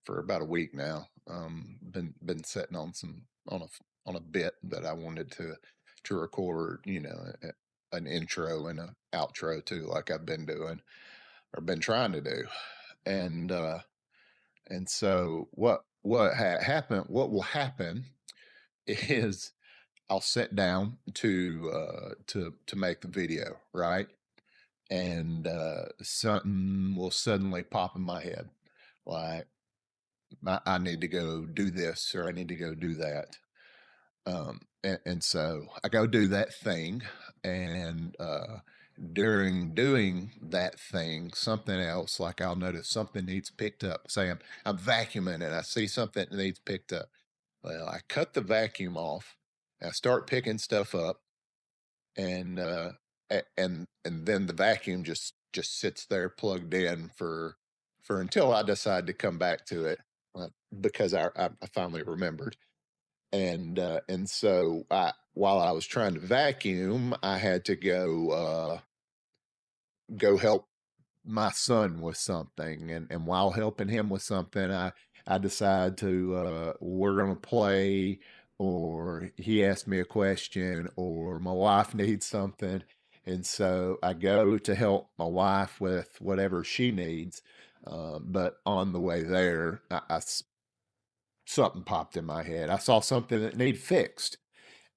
for about a week now. Been sitting on on a bit that I wanted to record, an intro and a outro to, like I've been doing or been trying to do. And so what will happen is I'll sit down to make the video, right? And something will suddenly pop in my head, like I need to go do this or I need to go do that. And so I go do that thing, and during doing that thing, something else, like I'll notice something needs picked up. Say I'm vacuuming and I see something that needs picked up. Well, I cut the vacuum off, and I start picking stuff up, and and then the vacuum just sits there plugged in for until I decide to come back to it, because I finally remembered. And so while I was trying to vacuum, I had to go help my son with something, and while helping him with something, I decide to we're gonna play, or he asked me a question, or my wife needs something, and so I go to help my wife with whatever she needs. But on the way there, something popped in my head. I saw something that needed fixed,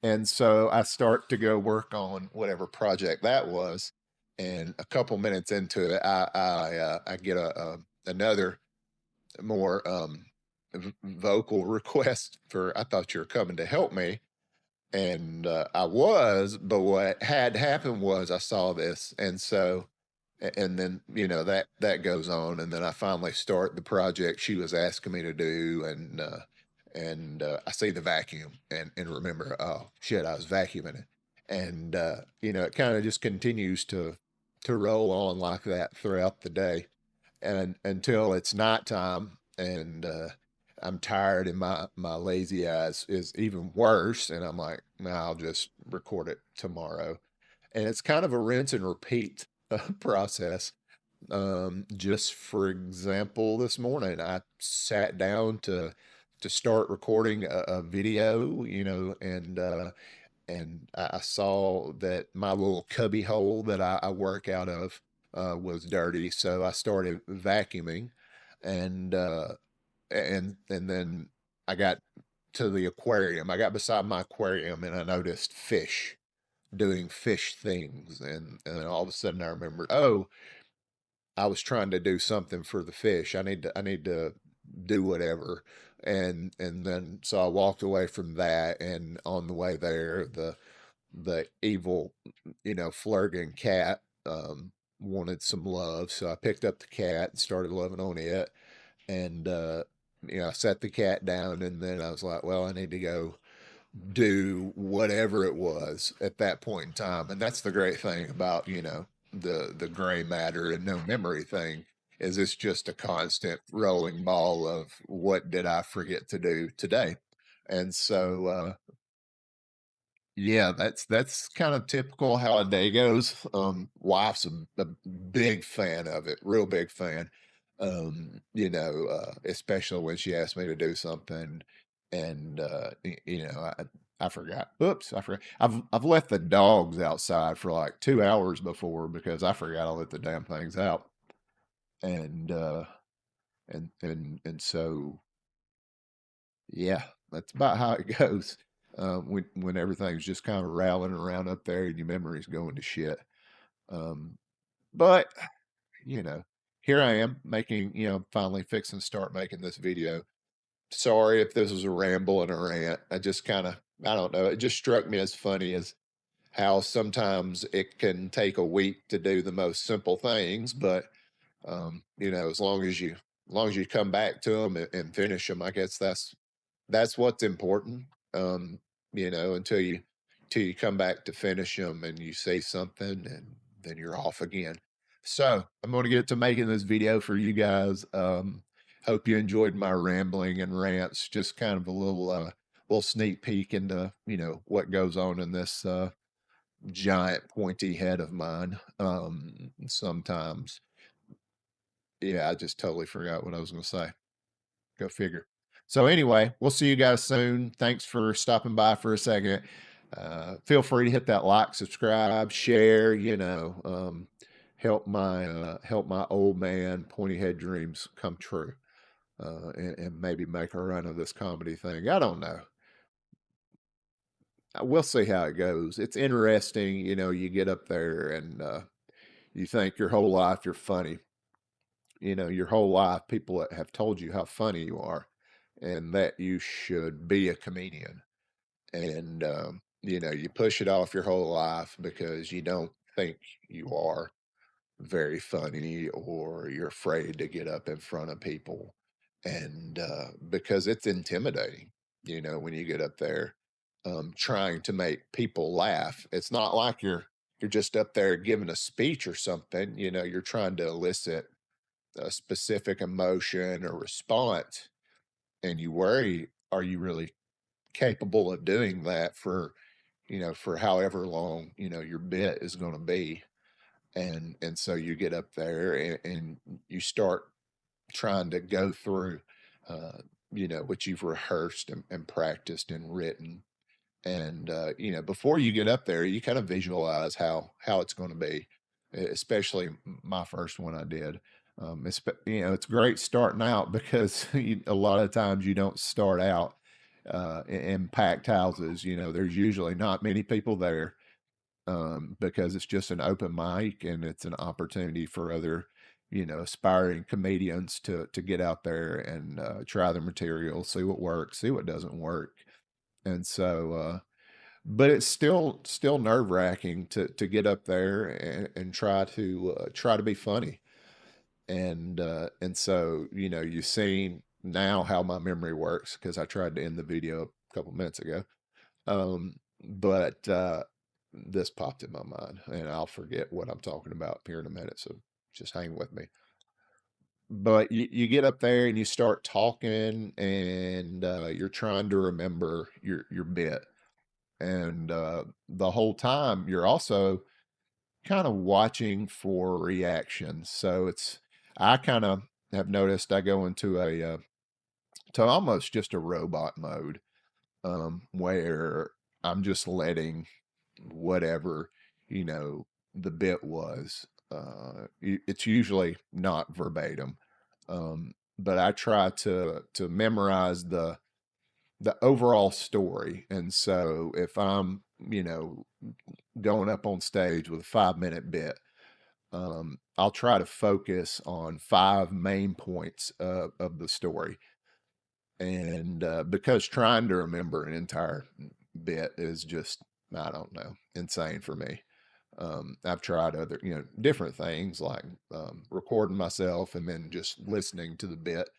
and so I start to go work on whatever project that was. And a couple minutes into it, I get another more vocal request for, I thought you were coming to help me. And I was, but what had happened was I saw this. And so, and then, that goes on. And then I finally start the project she was asking me to do. And I see the vacuum, and remember, oh shit, I was vacuuming it. And it kind of just continues to roll on like that throughout the day, and until it's nighttime, and I'm tired, and my lazy eyes is even worse, and I'm like, nah, I'll just record it tomorrow. And it's kind of a rinse and repeat process. Just for example, this morning I sat down to start recording a video, and I saw that my little cubby hole that I work out of was dirty, so I started vacuuming, and and then I got to the aquarium. I got beside my aquarium, and I noticed fish doing fish things, and then all of a sudden I remembered, oh, I was trying to do something for the fish. I need to do whatever. And then so I walked away from that, and on the way there, the evil, flirting cat wanted some love. So I picked up the cat and started loving on it. And I set the cat down, and then I was like, well, I need to go do whatever it was at that point in time. And that's the great thing about, the gray matter and no memory thing, is it's just a constant rolling ball of what did I forget to do today. And so yeah, that's kind of typical how a day goes. Wife's a big fan of it, real big fan. Especially when she asked me to do something, and I forgot. Oops, I forgot. I've left the dogs outside for like 2 hours before because I forgot I let the damn things out, and and so yeah, that's about how it goes. When everything's just kind of rattling around up there and your memory's going to shit. Um, but you know, here I am making, finally fixing to start making this video. Sorry if this was a ramble and a rant. I don't know. It just struck me as funny as how sometimes it can take a week to do the most simple things, but as long as you come back to them and finish them, I guess that's what's important. Um, until you come back to finish them and you say something, and then you're off again. So I'm going to get to making this video for you guys. Hope you enjoyed my rambling and rants. Just kind of a little sneak peek into what goes on in this giant pointy head of mine. Sometimes, yeah, I just totally forgot what I was going to say. Go figure. So anyway, we'll see you guys soon. Thanks for stopping by for a second. Feel free to hit that like, subscribe, share. Help my old man pointy head dreams come true, and maybe make a run of this comedy thing. I don't know. We'll see how it goes. It's interesting, you get up there and you think your whole life you're funny. Your whole life people have told you how funny you are and that you should be a comedian. And, you push it off your whole life because you don't think you are very funny or you're afraid to get up in front of people. And because it's intimidating, when you get up there trying to make people laugh. It's not like you're just up there giving a speech or something. You're trying to elicit a specific emotion or response, and you worry, are you really capable of doing that for however long your bit is going to be? And so you get up there and you start trying to go through uh what you've rehearsed and practiced and written. And before you get up there you kind of visualize how it's going to be, especially my first one I did. It's great starting out because a lot of times you don't start out in packed houses. There's usually not many people there, because it's just an open mic and it's an opportunity for other aspiring comedians to get out there and try the material, see what works, see what doesn't work. And so but it's still nerve-wracking to get up there and try to be funny. And so you've seen now how my memory works because I tried to end the video a couple minutes ago. But this popped in my mind and I'll forget what I'm talking about here in a minute, so just hang with me. But you get up there and you start talking and you're trying to remember your bit. And the whole time you're also kind of watching for reactions. So I kind of have noticed I go into to almost just a robot mode, where I'm just letting whatever you know the bit was. It's usually not verbatim, but I try to memorize the overall story. And so if I'm going up on stage with a 5 minute bit, I'll try to focus on five main points of the story. And because trying to remember an entire bit is just, I don't know, insane for me. I've tried other, different things like recording myself and then just listening to the bit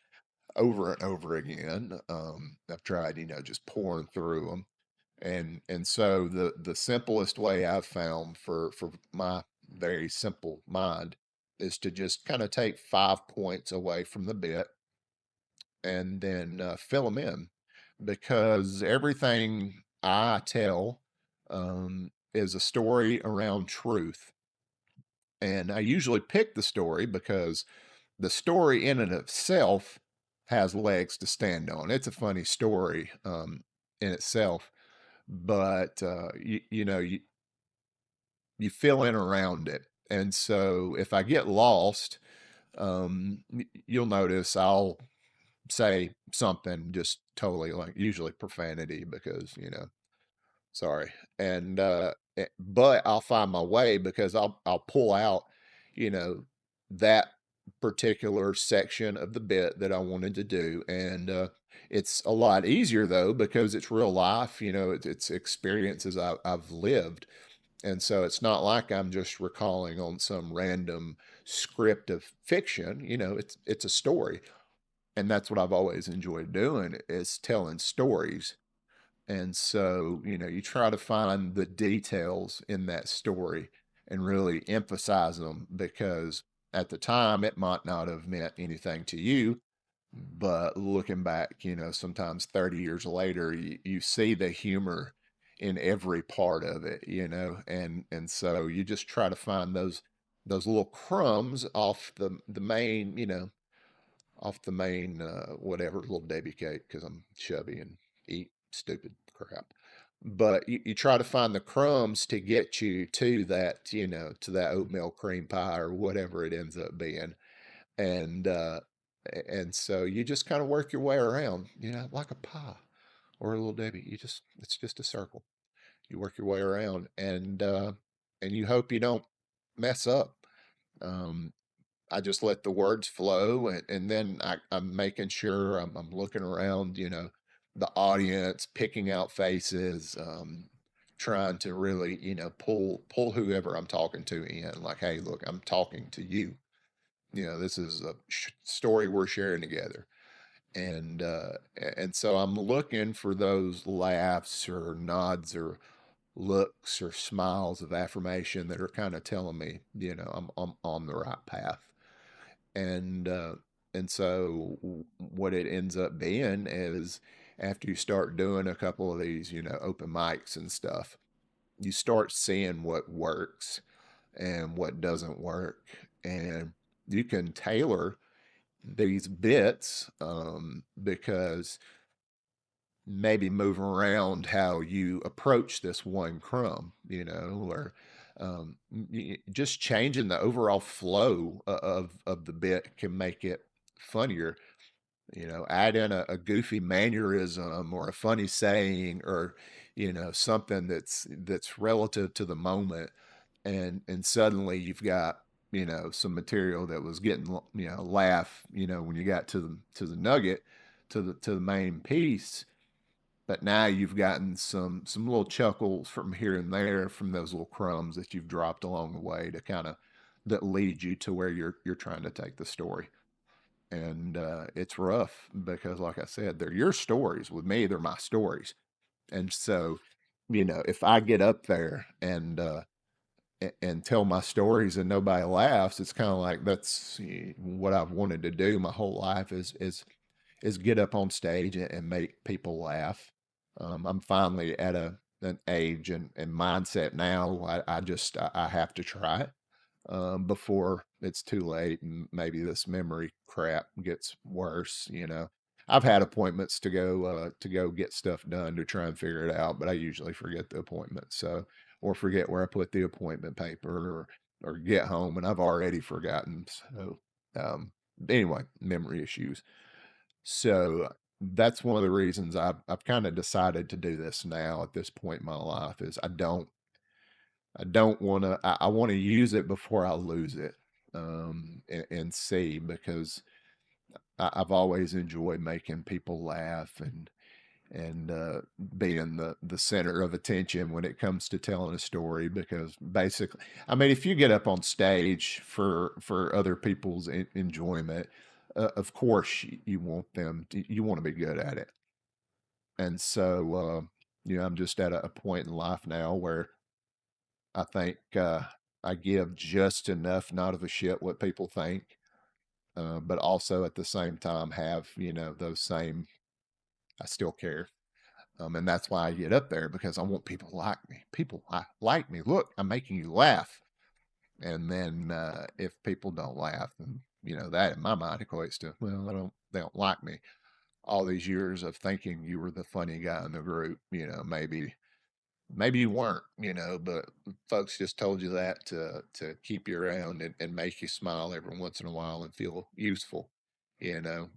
over and over again. I've tried, just pouring through them. And so the simplest way I've found for my very simple mind is to just kind of take 5 points away from the bit and then fill them in, because everything I tell is a story around truth. And I usually pick the story because the story in and of itself has legs to stand on. It's a funny story in itself, but you fill in around it. And so if I get lost, you'll notice I'll say something just totally, like, usually profanity because sorry. And but I'll find my way because I'll pull out you know that particular section of the bit that I wanted to do. And it's a lot easier though because it's real life. It's experiences I've lived. And so it's not like I'm just recalling on some random script of fiction. It's a story. And that's what I've always enjoyed doing, is telling stories. And so, you try to find the details in that story and really emphasize them, because at the time it might not have meant anything to you. But looking back, sometimes 30 years later, you see the humor in every part of it, and so you just try to find those little crumbs off the main, off the main whatever little Debbie cake because I'm chubby and eat stupid crap. But you try to find the crumbs to get you to that, to that oatmeal cream pie or whatever it ends up being. And and so you just kind of work your way around, like a pie or a little Debbie. It's just a circle. You work your way around, and you hope you don't mess up. Um, I just let the words flow, and then I'm making sure I'm looking around, the audience, picking out faces, trying to really, pull whoever I'm talking to in. Like, hey, look, I'm talking to you. This is a story we're sharing together, and so I'm looking for those laughs or nods or looks or smiles of affirmation that are kind of telling me, I'm on the right path. And and so what it ends up being is after you start doing a couple of these, open mics and stuff, you start seeing what works and what doesn't work, and you can tailor these bits because maybe move around how you approach this one crumb, or just changing the overall flow of the bit can make it funnier. Add in a goofy mannerism or a funny saying or something that's relative to the moment, and suddenly you've got some material that was getting laugh when you got to the nugget, to the main piece, but now you've gotten some little chuckles from here and there from those little crumbs that you've dropped along the way to kind of that lead you to where you're trying to take the story. And it's rough because, like I said, they're your stories. With me, they're my stories. And so, if I get up there and tell my stories and nobody laughs, it's kind of like that's what I've wanted to do my whole life is get up on stage and make people laugh. I'm finally at an age and mindset now. I have to try it before it's too late and maybe this memory crap gets worse. I've had appointments to go get stuff done to try and figure it out, but I usually forget the appointment. So or forget where I put the appointment paper or get home and I've already forgotten. So um, anyway, memory issues. So that's one of the reasons I've kind of decided to do this now at this point in my life is I don't want to I want to use it before I lose it, and see because I've always enjoyed making people laugh and being the center of attention when it comes to telling a story because basically I mean if you get up on stage for other people's enjoyment, of course you want you want to be good at it. And so I'm just at a point in life now where I think I give just enough not of a shit what people think, but also at the same time have those same I still care. And that's why I get up there because I want people to like me. People like me. Look, I'm making you laugh. And then if people don't laugh, then that in my mind equates to well, they don't like me. All these years of thinking you were the funny guy in the group, maybe you weren't, but folks just told you that to keep you around and make you smile every once in a while and feel useful, you know,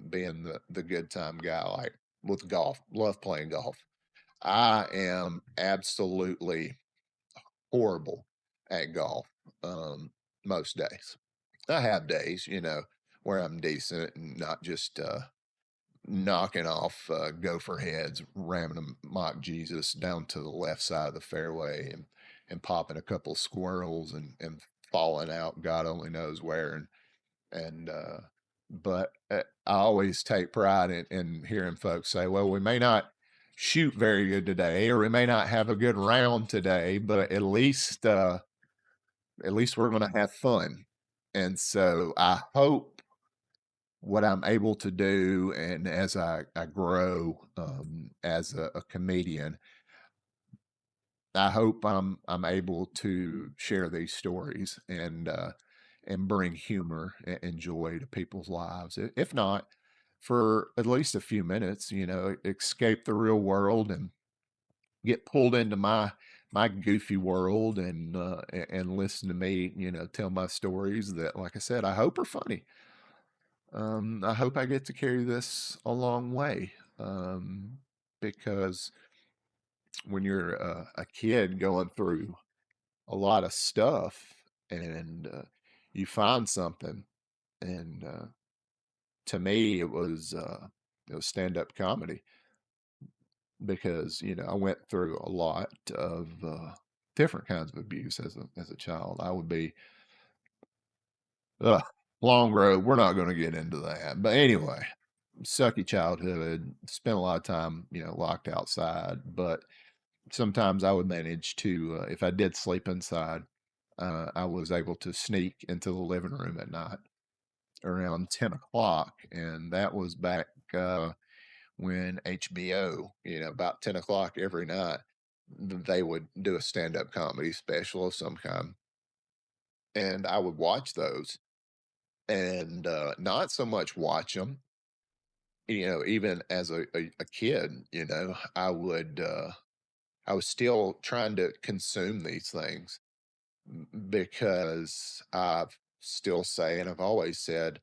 being the good time guy like with golf, love playing golf. I am absolutely horrible at golf most days. I have days, where I'm decent and not just knocking off gopher heads, ramming them mock Jesus down to the left side of the fairway and popping a couple of squirrels and falling out God only knows where and but I always take pride in hearing folks say, well, we may not shoot very good today or we may not have a good round today, but at least we're going to have fun. And so I hope what I'm able to do, and as I grow as a comedian, I hope I'm able to share these stories and bring humor and joy to people's lives. If not, for at least a few minutes, escape the real world and get pulled into my goofy world and listen to me, tell my stories that, like I said, I hope are funny. I hope I get to carry this a long way, because when you're a kid going through a lot of stuff and you find something, and to me it was stand-up comedy because I went through a lot of different kinds of abuse as a child. I would be uh, long road. We're not going to get into that, but anyway, sucky childhood. Spent a lot of time locked outside, but sometimes I would manage to if I did sleep inside, I was able to sneak into the living room at night around 10 o'clock, and that was back when HBO, about 10 o'clock every night, they would do a stand-up comedy special of some kind, and I would watch those, and not so much watch them, even as a kid, I was still trying to consume these things because I've still say, and I've always said,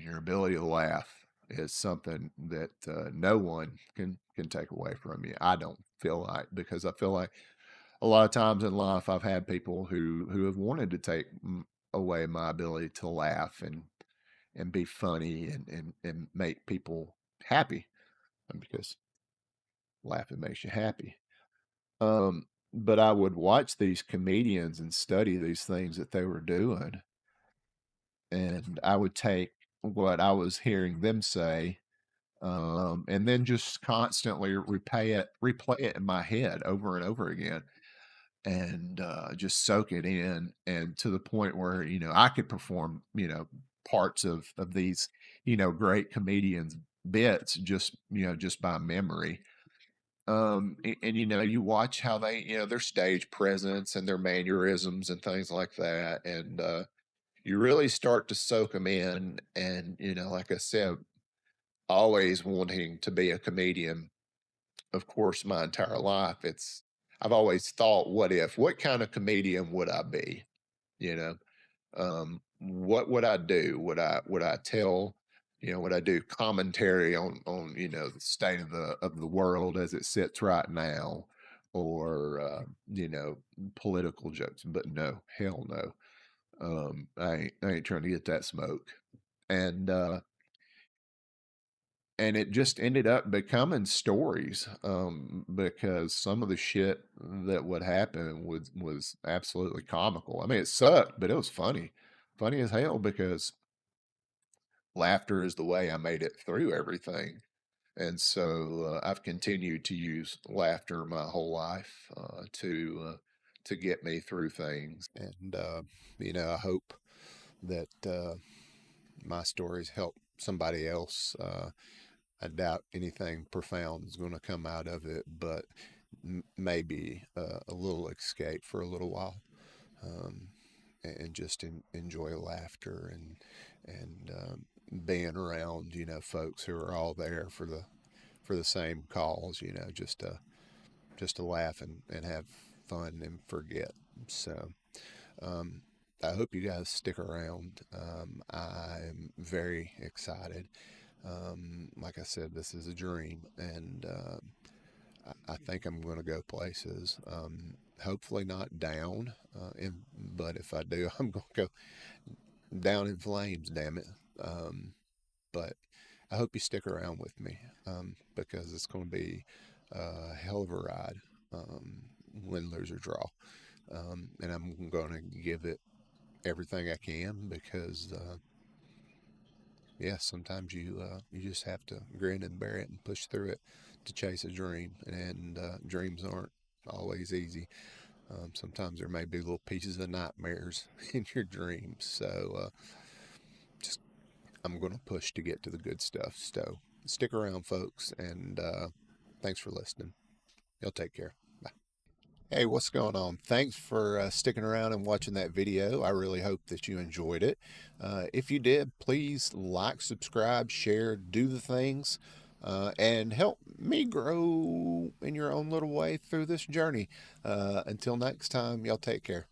your ability to laugh is something that no one can take away from you. I don't feel like, because I feel like a lot of times in life I've had people who have wanted to take away my ability to laugh and be funny and make people happy, because laughing makes you happy. But I would watch these comedians and study these things that they were doing, and I would take what I was hearing them say, and then just constantly replay it in my head over and over again, and just soak it in, and to the point where I could perform parts of these great comedians bits just by memory. And you watch how they their stage presence and their mannerisms and things like that, and you really start to soak them in. And like I said, always wanting to be a comedian, of course, my entire life, I've always thought, what kind of comedian would I be? You know, what would I do? Would I tell, would I do commentary on the state of the world as it sits right now, or political jokes? But no, hell no. I ain't trying to get that smoke. And and it just ended up becoming stories, because some of the shit that would happen was absolutely comical. I mean, it sucked, but it was funny as hell, because laughter is the way I made it through everything. And so I've continued to use laughter my whole life to get me through things. And I hope that my stories help somebody else. I doubt anything profound is going to come out of it, but maybe a little escape for a little while, um, and just enjoy laughter and being around folks who are all there for the same cause, just to laugh and have fun and forget. So um, I hope you guys stick around. I'm very excited. Like I said, this is a dream, and I think I'm going to go places. Hopefully not down, but if I do, I'm going to go down in flames. Damn it! But I hope you stick around with me, because it's going to be a hell of a ride, win, lose, or draw. And I'm going to give it everything I can, because yeah, sometimes you just have to grin and bear it and push through it to chase a dream, and dreams aren't always easy. Sometimes there may be little pieces of nightmares in your dreams. So just I'm going to push to get to the good stuff. So stick around, folks, and thanks for listening. Y'all take care. Bye. Hey, what's going on? Thanks for sticking around and watching that video. I really hope that you enjoyed it. If you did, please like, subscribe, share, do the things, and help me grow in your own little way through this journey. Until next time, y'all take care.